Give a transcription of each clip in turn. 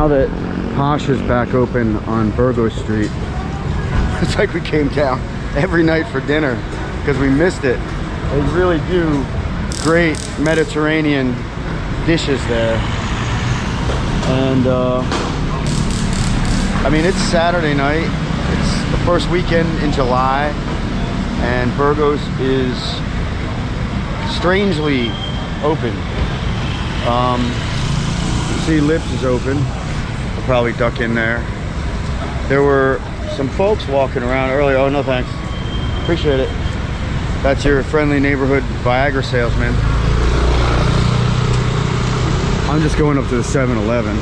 now that Pasha's back open on Burgos Street, it's like we came down every night for dinner because we missed it. They really do great Mediterranean dishes there. And I mean, it's Saturday night. It's the first weekend in July, and Burgos is strangely open. See, Lips is open. We'll probably duck in there. There were some folks walking around earlier. Oh, no thanks. Appreciate it. That's your friendly neighborhood Viagra salesman. I'm just going up to the 7-Eleven.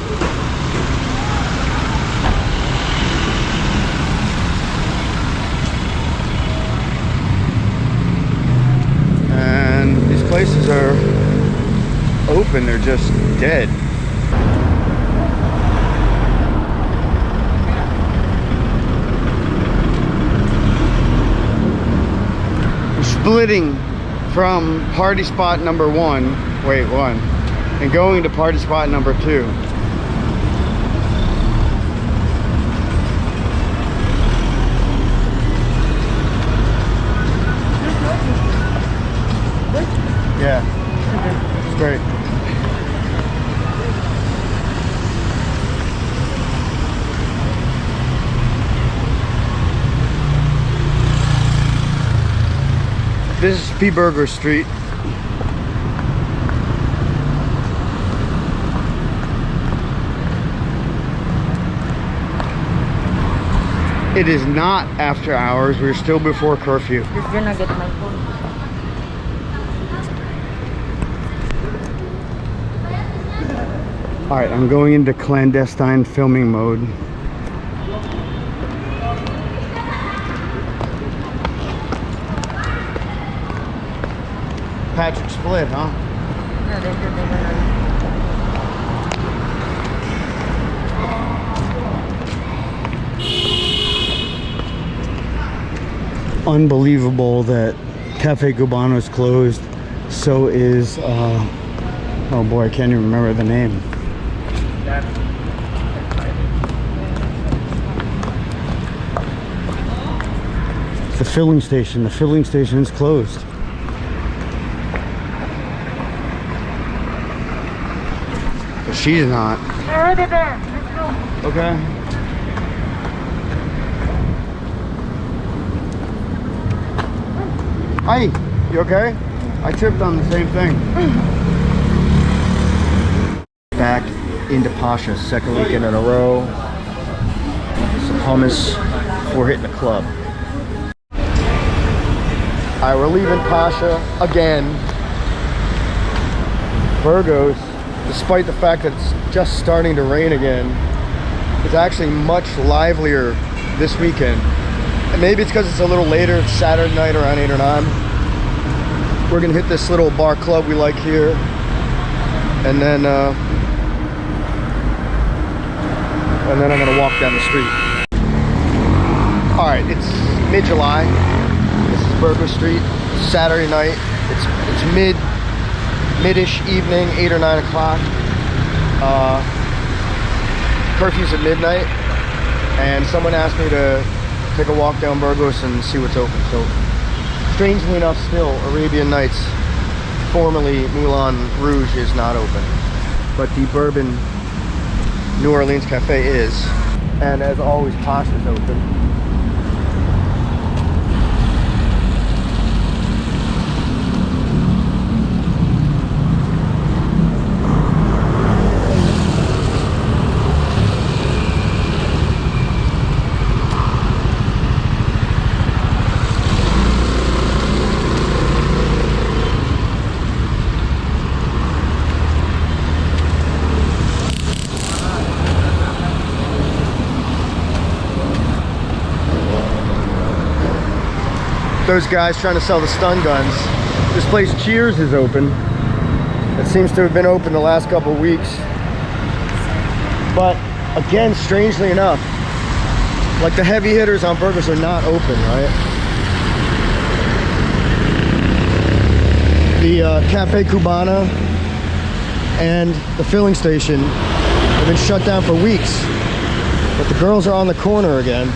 And these places are open, they're just dead. Splitting from party spot number one, and going to party spot number 2. Yeah, it's great. This is P. Burgos Street. It is not after hours. We're still before curfew. Just gonna get my phone. Alright, I'm going into clandestine filming mode. Patrick split, huh? Unbelievable that Cafe Cubano is closed. So is, oh boy, I can't even remember the name. It's the filling station. The filling station is closed. But she's not. Already there. Let's go. Okay. Hi, you okay? I tripped on the same thing. Back into Pasha's second weekend in a row. Some hummus before hitting the club. Alright, we're leaving Pasha again. Burgos, despite the fact that it's just starting to rain again, is actually much livelier this weekend. And maybe it's because it's a little later. It's Saturday night around 8 or 9. We're gonna hit this little bar club we like here, and then I'm gonna walk down the street. All right, it's mid-July. This is Burgos Street. Saturday night. It's mid-ish evening, 8 or 9 o'clock. Curfew's at midnight, and someone asked me to take a walk down Burgos and see what's open. So, strangely enough, still Arabian Nights, formerly Moulin Rouge, is not open, but the Bourbon New Orleans Cafe is, and as always, Pasha's open. Those guys trying to sell the stun guns. This place, Cheers, is open. It seems to have been open the last couple of weeks. But again, strangely enough, like the heavy hitters on Burgos are not open, right? The Cafe Cubana and the filling station They've been shut down for weeks. But the girls are on the corner again.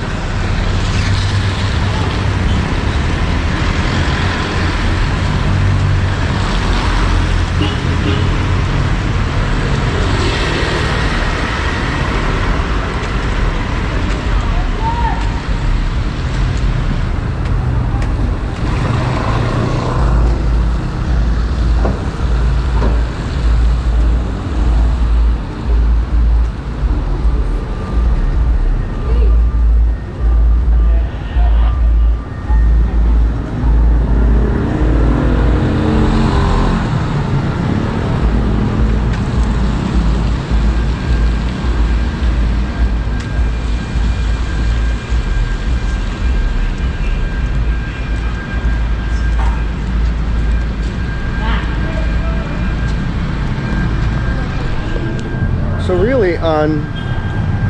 So really on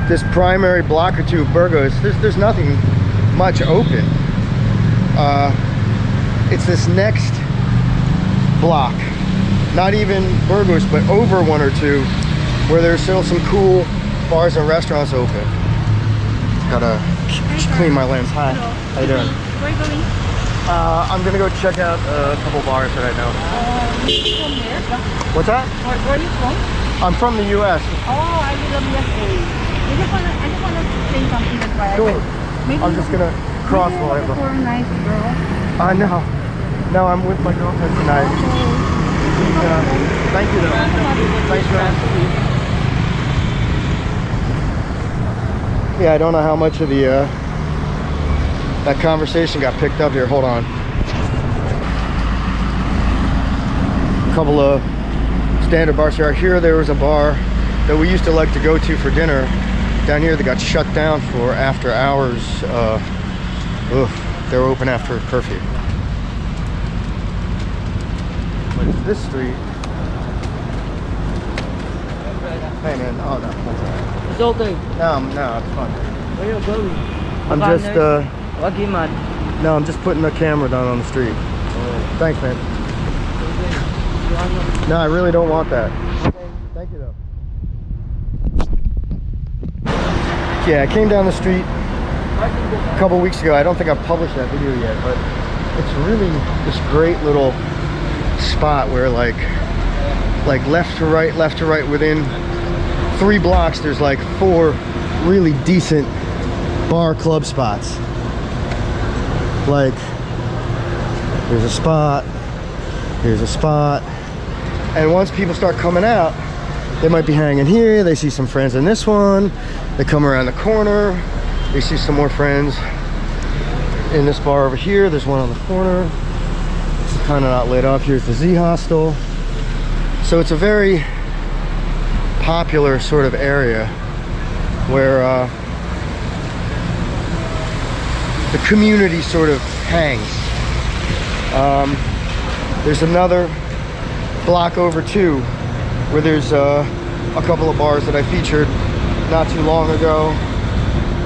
this primary block or two of Burgos, there's nothing much open. It's this next block, not even Burgos, but over one or two, where there's still some cool bars and restaurants open. Gotta clean my lens. Hi, how you doing? Where are you going? I'm gonna go check out a couple bars that I know. You from there? What's that? Where are you from? I'm from the U.S. Oh, I live in USA. I just wanna say something that's why Sure. maybe I'm just gonna cross maybe while I you're go. a nice girl. No. No, I'm with my girlfriend tonight. Thank you though. Thanks for asking. Yeah, I don't know how much of the that conversation got picked up here. Hold on. A couple of standard bars here. Here there was a bar that we used to like to go to for dinner. Down here they got shut down for after hours. They were open after curfew. But it's this street. Hey man, oh no, that's all right. It's okay. No, it's fine. Where you going? I'm just What you mad? no, I'm just putting the camera down on the street. Thanks, man. No, I really don't want that. Thank you though. Yeah, I came down the street a couple weeks ago. I don't think I've published that video yet, but it's really this great little spot where like left to right within 3 blocks there's like 4 really decent bar club spots. Like here's a spot, here's a spot, and once people start coming out, they might be hanging here, they see some friends in this one, they come around the corner, they see some more friends in this bar over here, there's one on the corner, it's kind of not lit up. Here's the Z Hostel. So it's a very popular sort of area where the community sort of hangs. There's another block over too where there's a couple of bars that I featured not too long ago,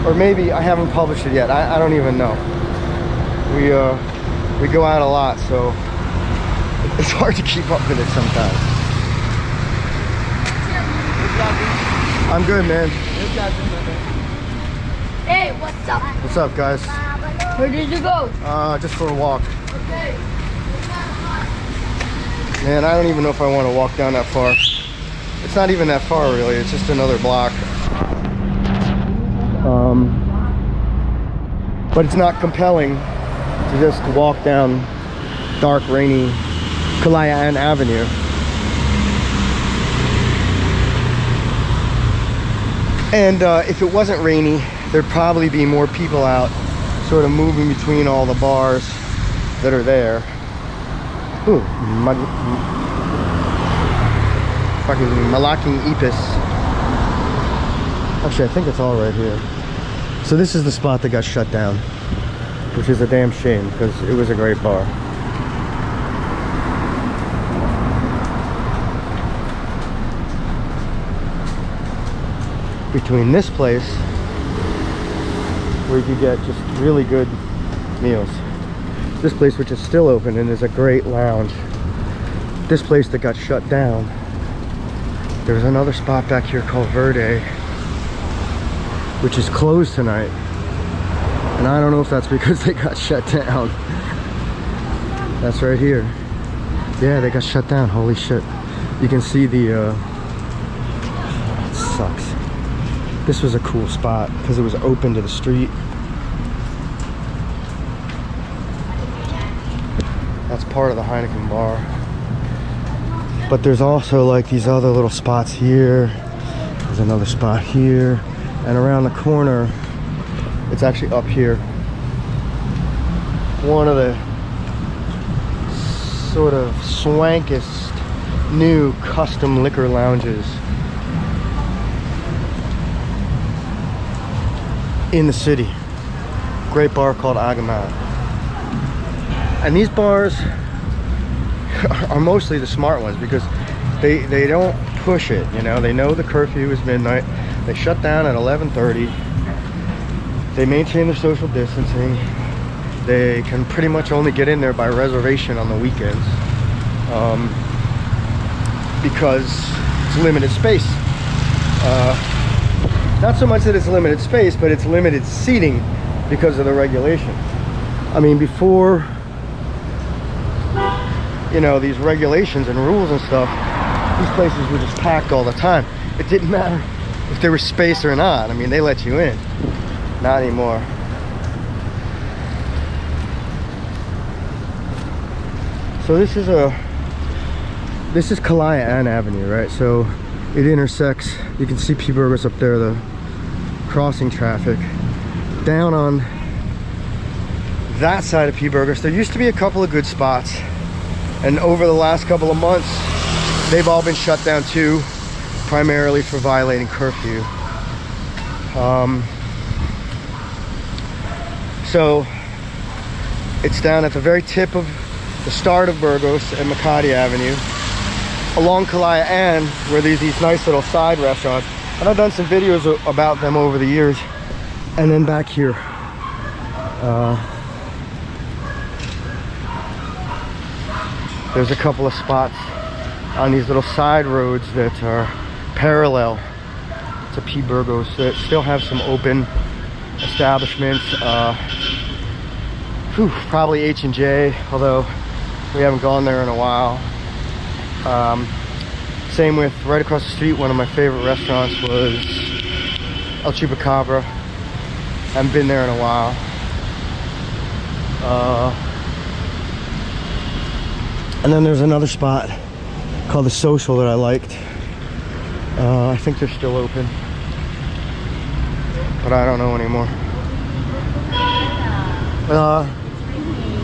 or maybe I haven't published it yet. I don't even know. We go out a lot, so it's hard to keep up with it sometimes. I'm good, man. Hey, what's up? What's up, guys? Where did you go? Just for a walk. Okay. Man, I don't even know if I want to walk down that far. It's not even that far, really. It's just another block. But it's not compelling to just walk down dark, rainy Kalayan Avenue. And if it wasn't rainy, there'd probably be more people out sort of moving between all the bars that are there. Ooh, fucking Malaking Ipis. Actually, I think it's all right here. So this is the spot that got shut down, which is a damn shame because it was a great bar. Between this place, where you could get just really good meals, this place which is still open and is a great lounge, this place that got shut down, There's another spot back here called Verde, which is closed tonight. And I don't know if that's because they got shut down. That's right here. Yeah, they got shut down. Holy shit. You can see the, it sucks. This was a cool spot because it was open to the street. That's part of the Heineken bar. But there's also like these other little spots here. There's another spot here. And around the corner, it's actually up here. One of the sort of swankest new custom liquor lounges in the city. Great bar called Agamat. And these bars are mostly the smart ones because they don't push it, you know. They know the curfew is midnight. They shut down at 11:30. They maintain their social distancing. They can pretty much only get in there by reservation on the weekends because it's limited space. Not so much that it's limited space, but it's limited seating because of the regulation. I mean, before, you know, these regulations and rules and stuff, these places were just packed all the time. It didn't matter if there was space or not. I mean, they let you in. Not anymore. So this is Calayan Avenue, right? So it intersects, you can see P. Burgos up there, the crossing traffic. Down on that side of P. Burgos, there used to be a couple of good spots. And over the last couple of months, they've all been shut down too, primarily for violating curfew. So it's down at the very tip of the start of Burgos and Makati Avenue, along Calayan, where there's these nice little side restaurants. And I've done some videos about them over the years. And then back here, there's a couple of spots on these little side roads that are parallel to P. Burgos that still have some open establishments. Probably H&J, although we haven't gone there in a while. Same with right across the street, one of my favorite restaurants was El Chupacabra. Haven't been there in a while. And then there's another spot called The Social that I liked. I think they're still open, but I don't know anymore.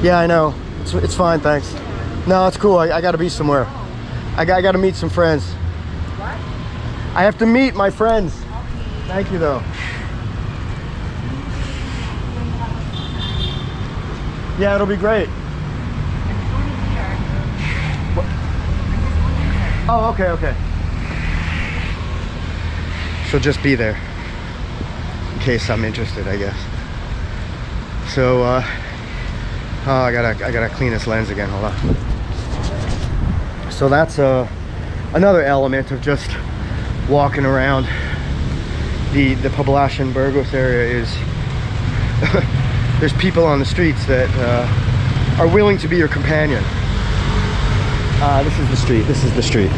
Yeah, I know. It's fine, thanks. No, it's cool. I gotta be somewhere. I gotta meet some friends. What? I have to meet my friends. Thank you, though. Yeah, it'll be great. Oh, okay. She'll just be there in case I'm interested, I guess. So, I gotta clean this lens again. Hold on. So that's another element of just walking around the Poblacion Burgos area is there's people on the streets that are willing to be your companion. This is the street.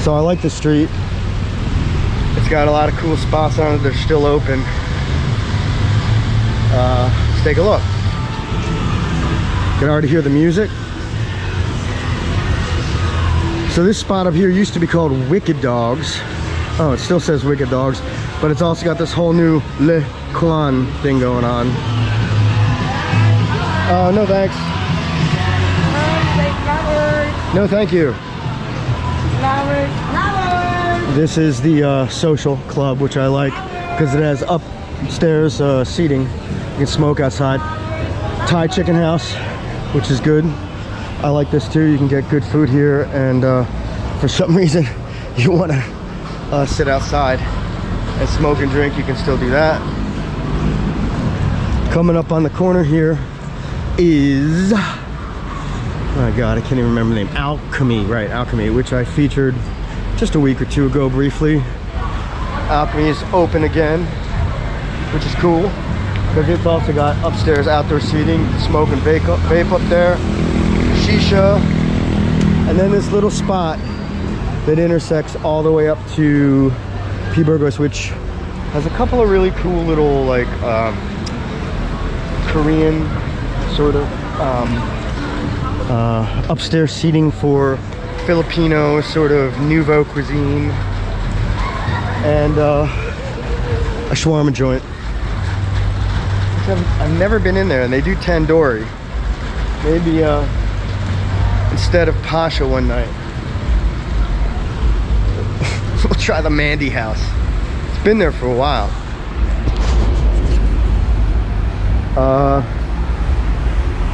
So I like the street. It's got a lot of cool spots on it. They're still open. Let's take a look. You can already hear the music. So this spot up here used to be called Wicked Dogs. Oh, it still says Wicked Dogs, but it's also got this whole new Le Coin thing going on. No thanks. No, thank you. This is the Social Club, which I like because it has upstairs seating. You can smoke outside. Thai Chicken House, which is good. I like this too. You can get good food here, and for some reason you want to sit outside and smoke and drink, you can still do that. Coming up on the corner here is Oh my god, I can't even remember the name. Alchemy, right, Alchemy, which I featured just a week or two ago briefly. Alchemy is open again, which is cool because it's also got upstairs outdoor seating, smoke and vape up there, shisha, and then this little spot that intersects all the way up to Burgos, which has a couple of really cool little like Korean sort of upstairs seating for Filipino sort of nouveau cuisine, and a shawarma joint. I've never been in there, and they do tandoori. Maybe instead of Pasha one night. We'll try the Mandy house. It's been there for a while.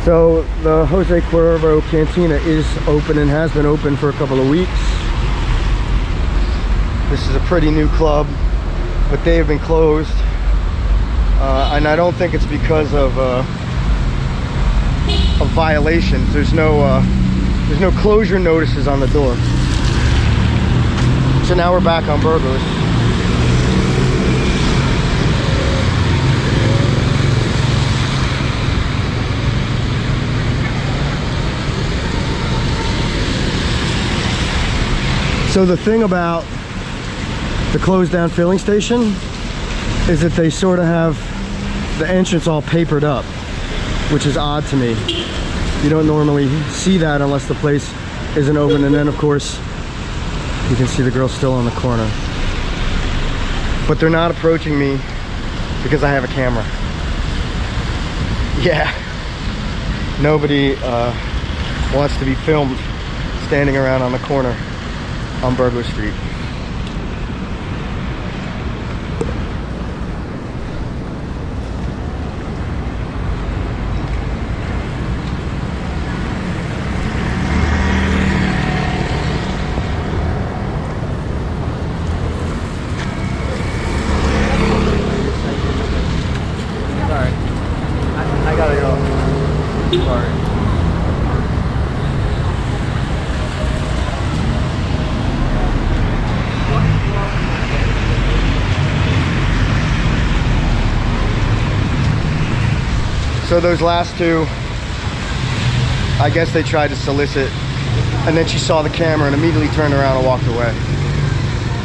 So the Jose Cuervo Cantina is open and has been open for a couple of weeks. This is a pretty new club, but they have been closed. And I don't think it's because of violations. There's no closure notices on the door. So now we're back on Burgos. So the thing about the closed down filling station is that they sort of have the entrance all papered up, which is odd to me. You don't normally see that unless the place isn't open. And then of course you can see the girl still on the corner, but they're not approaching me because I have a camera. Yeah, nobody wants to be filmed standing around on the corner on Burgos Street. Sorry, I gotta go. Sorry. So those last two, I guess they tried to solicit, and then she saw the camera and immediately turned around and walked away.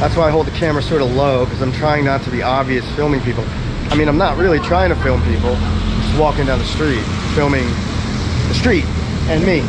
That's why I hold the camera sort of low, because I'm trying not to be obvious filming people. I mean, I'm not really trying to film people, just walking down the street, filming the street and me.